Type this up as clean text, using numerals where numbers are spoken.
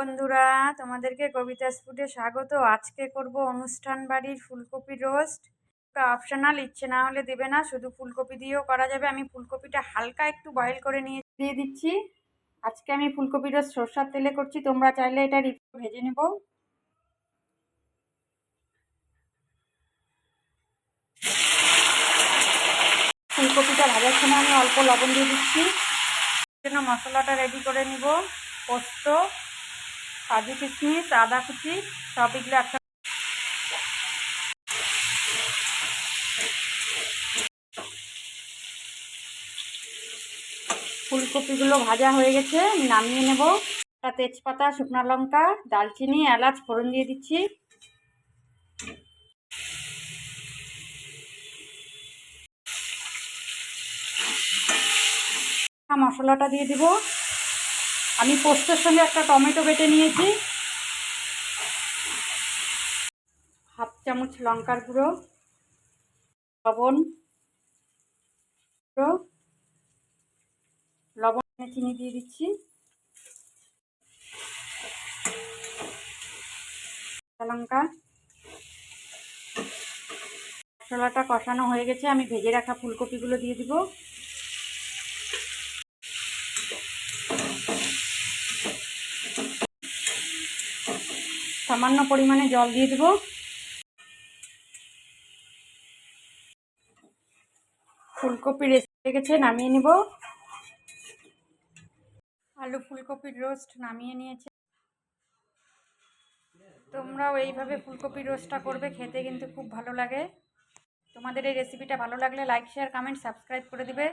বন্ধুরা, তোমাদেরকে কবিতাস ফুডে স্বাগত। আজকে করব অনুষ্ঠান বাড়ির ফুলকপি রোস্ট। এটা অপশনাল, ইচ্ছে না হলে দেবে না, শুধু ফুলকপি দিয়েও করা যাবে। আমি ফুলকপিটা হালকা একটু বয়েল করে নিয়ে দিয়ে দিচ্ছি। আজকে আমি ফুলকপি রোস্ট সরষের তেলে করছি, তোমরা চাইলে এটা ভেজে নেব। ফুলকপিটা ভাজার সময় আমি অল্প লবণ দিয়ে দিচ্ছি। জন্য মশলাটা রেডি করে নিব। পোস্ত, কাজু কিশমিশ, আদা কুচি সব এগুলো একটা। ফুলকপিগুলো ভাজা হয়ে গেছে, আমি নামিয়ে নেব। একটা তেজপাতা, শুকনো লঙ্কা, দালচিনি, এলাচ ফোড়ন দিয়ে দিচ্ছি। মশলাটা দিয়ে দিব। আমি পোস্তের সঙ্গে একটা টমেটো বেটে নিয়েছি। হাফ চামচ লঙ্কার গুঁড়ো, লবণ, চিনি দিয়ে দিচ্ছি। লঙ্কা মশলাটা কষানো হয়ে গেছে, আমি ভেজে রাখা ফুলকপিগুলো দিয়ে দিব। সামান্য পরিমাণে জল দিয়ে দেব। ফুলকপি রেসি হয়ে গেছে, নামিয়ে নেব। আলু ফুলকপির রোস্ট নামিয়ে নিয়েছে। তোমরাও এইভাবে ফুলকপির রোস্টটা করবে, খেতে কিন্তু খুব ভালো লাগে। তোমাদের এই রেসিপিটা ভালো লাগলে লাইক, শেয়ার, কমেন্ট, সাবস্ক্রাইব করে দিবে।